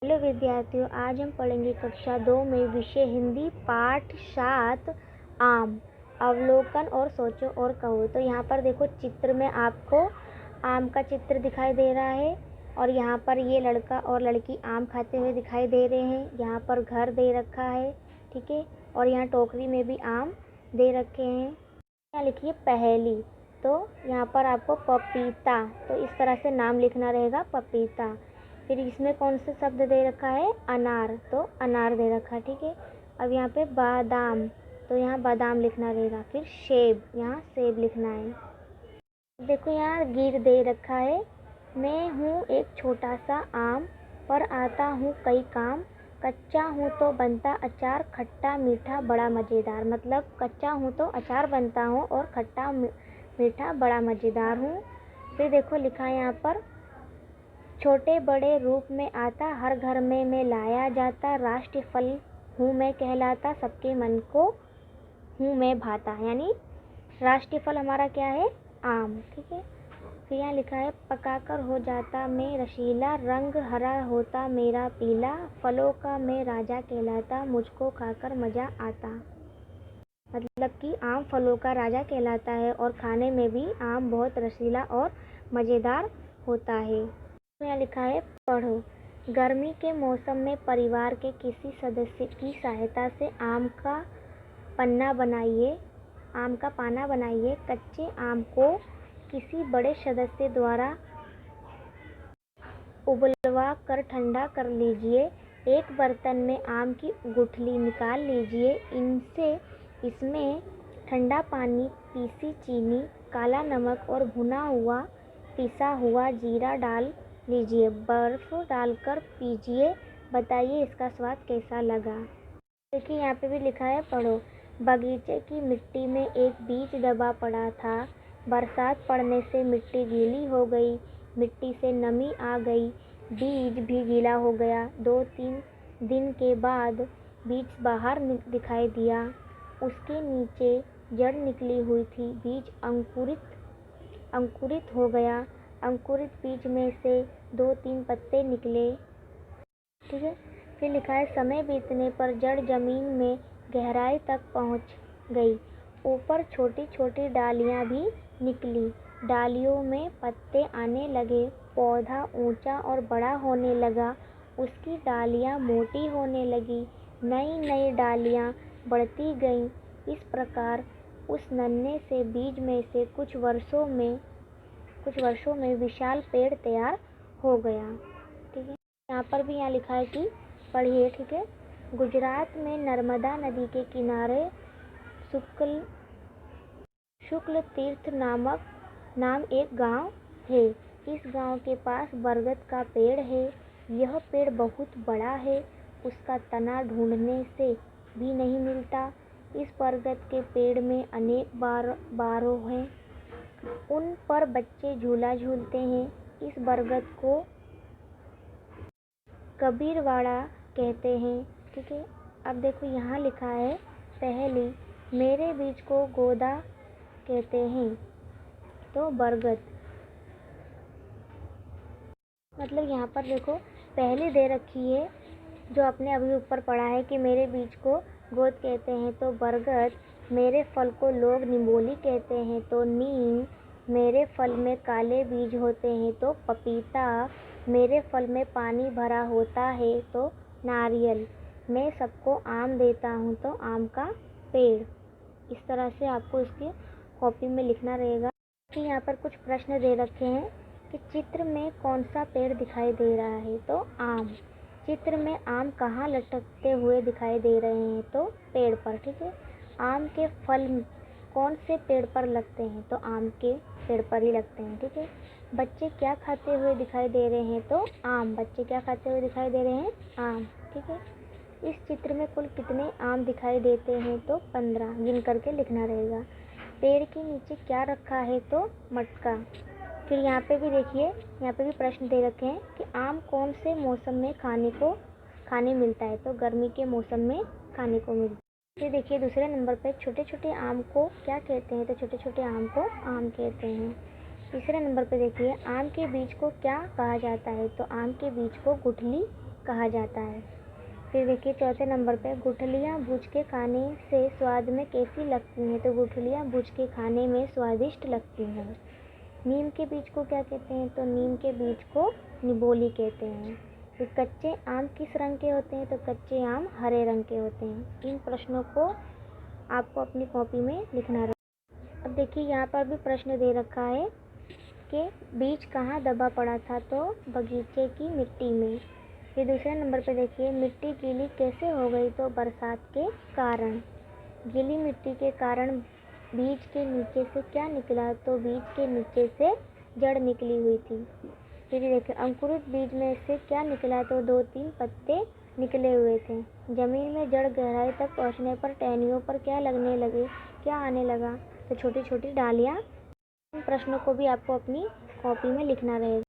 Hello विद्यार्थियों, आज हम पढ़ेंगे कक्षा 2 में विषय हिंदी पाठ 7 आम। अवलोकन और सोचो और कहो। तो यहाँ पर देखो, चित्र में आपको आम का चित्र दिखाई दे रहा है और यहाँ पर ये लड़का और लड़की आम खाते हुए दिखाई दे रहे हैं। यहाँ पर घर दे रखा है, ठीक है, और यहाँ टोकरी में भी आम दे रखे हैं। यहाँ लिखिए पहेली। तो यहाँ पर आपको पपीता, तो इस तरह से नाम लिखना रहेगा, पपीता। फिर इसमें कौन सा शब्द दे रखा है? अनार, तो अनार दे रखा है, ठीक है। अब यहाँ पे बादाम, तो यहाँ बादाम लिखना रहेगा। फिर सेब, यहाँ सेब लिखना है। देखो यहाँ गीत दे रखा है, मैं हूँ एक छोटा सा आम, पर आता हूँ कई काम, कच्चा हूँ तो बनता अचार, खट्टा मीठा बड़ा मज़ेदार। मतलब कच्चा हूँ तो अचार बनता हूँ और खट्टा मीठा बड़ा मज़ेदार हूँ। फिर देखो लिखा है यहाँ पर, छोटे बड़े रूप में आता, हर घर में मैं लाया जाता, राष्ट्रीय फल हूँ मैं कहलाता, सबके मन को हूँ मैं भाता। यानी राष्ट्रीय फल हमारा क्या है? आम, ठीक है। फिर यहाँ लिखा है, पकाकर हो जाता मैं रसीला, रंग हरा होता मेरा पीला, फलों का मैं राजा कहलाता, मुझको खाकर मज़ा आता। मतलब कि आम फलों का राजा कहलाता है और खाने में भी आम बहुत रसीला और मज़ेदार होता है। यहाँ लिखा है, पढ़ो। गर्मी के मौसम में परिवार के किसी सदस्य की सहायता से आम का पाना बनाइए। कच्चे आम को किसी बड़े सदस्य द्वारा उबलवा कर ठंडा कर लीजिए। एक बर्तन में आम की गुठली निकाल लीजिए। इसमें ठंडा पानी, पीसी चीनी, काला नमक और भुना हुआ पिसा हुआ जीरा डाल लीजिए। बर्फ डालकर पीजिए। बताइए इसका स्वाद कैसा लगा। देखिए यहाँ पे भी लिखा है, पढ़ो। बगीचे की मिट्टी में एक बीज दबा पड़ा था। बरसात पड़ने से मिट्टी गीली हो गई, मिट्टी से नमी आ गई, बीज भी गीला हो गया। 2-3 दिन के बाद बीज बाहर दिखाई दिया। उसके नीचे जड़ निकली हुई थी। बीज अंकुरित हो गया। अंकुरित बीज में से 2-3 पत्ते निकले, ठीक है। फिर लिखा है, समय बीतने पर जड़ जमीन में गहराई तक पहुंच गई। ऊपर छोटी छोटी डालियां भी निकली। डालियों में पत्ते आने लगे। पौधा ऊंचा और बड़ा होने लगा। उसकी डालियां मोटी होने लगी। नई नई डालियां बढ़ती गईं। इस प्रकार उस नन्हे से बीज में से कुछ वर्षों में विशाल पेड़ तैयार हो गया, ठीक है। यहाँ पर भी यहाँ लिखा है कि पढ़िए, ठीक है। गुजरात में नर्मदा नदी के किनारे शुक्ल तीर्थ नाम एक गांव है। इस गांव के पास बरगद का पेड़ है। यह पेड़ बहुत बड़ा है। उसका तना ढूंढने से भी नहीं मिलता। इस बरगद के पेड़ में अनेक बारों हैं। उन पर बच्चे झूला झूलते हैं। इस बरगद को कबीरवाड़ा कहते हैं, ठीक है। अब देखो यहाँ लिखा है, पहेली। मेरे बीज को गोदा कहते हैं, तो बरगद। मतलब यहाँ पर देखो पहेली दे रखी है, जो आपने अभी ऊपर पढ़ा है कि मेरे बीज को गोद कहते हैं तो बरगद, मेरे फल को लोग निमोली कहते हैं तो नीम, मेरे फल में काले बीज होते हैं तो पपीता, मेरे फल में पानी भरा होता है तो नारियल, मैं सबको आम देता हूँ तो आम का पेड़। इस तरह से आपको इसकी कॉपी में लिखना रहेगा। कि यहाँ पर कुछ प्रश्न दे रखे हैं कि चित्र में कौन सा पेड़ दिखाई दे रहा है, तो आम। चित्र में आम कहाँ लटकते हुए दिखाई दे रहे हैं, तो पेड़ पर, ठीक है। आम के फल कौन से पेड़ पर लगते हैं, तो आम के पेड़ पर ही लगते हैं, ठीक है। बच्चे क्या खाते हुए दिखाई दे रहे हैं, तो आम। बच्चे क्या खाते हुए दिखाई दे रहे हैं, आम, ठीक है। इस चित्र में कुल कितने आम दिखाई देते हैं, तो 15 गिन करके लिखना रहेगा। पेड़ के नीचे क्या रखा है, तो मटका। फिर यहाँ पे भी देखिए, यहाँ पे भी प्रश्न दे रखे हैं कि आम कौन से मौसम में खाने मिलता है, तो गर्मी के मौसम में खाने को मिलता है। फिर देखिए दूसरे नंबर पे, छोटे छोटे आम को क्या कहते हैं, तो छोटे छोटे आम को आम कहते हैं। तीसरे नंबर पे देखिए, आम के बीज को क्या कहा जाता है, तो आम के बीज को गुठली कहा जाता है। फिर देखिए चौथे नंबर पे, गुठलियाँ भून के खाने से स्वाद में कैसी लगती हैं? तो गुठलियाँ भून के खाने में स्वादिष्ट लगती हैं। नीम के बीज को क्या कहते हैं? तो नीम के बीज को निबोली कहते हैं। फिर कच्चे आम किस रंग के होते हैं? तो कच्चे आम हरे रंग के होते हैं। इन प्रश्नों को आपको अपनी कॉपी में लिखना रहेगा। अब देखिए यहाँ पर भी प्रश्न दे रखा है कि बीज कहाँ दबा पड़ा था? तो बगीचे की मिट्टी में। फिर दूसरे नंबर पे देखिए, मिट्टी गीली कैसे हो गई? तो बरसात के कारण। गीली मिट्टी के कारण बीज के नीचे से क्या निकला? तो बीज के नीचे से जड़ निकली हुई थी। फिर देखिए, अंकुरित बीज में से क्या निकला? तो 2-3 पत्ते निकले हुए थे। जमीन में जड़ गहराई तक पहुंचने पर टहनियों पर क्या लगने लगे? क्या आने लगा? तो छोटी छोटी डालियाँ। इन प्रश्नों को भी आपको अपनी कॉपी में लिखना रहेगा।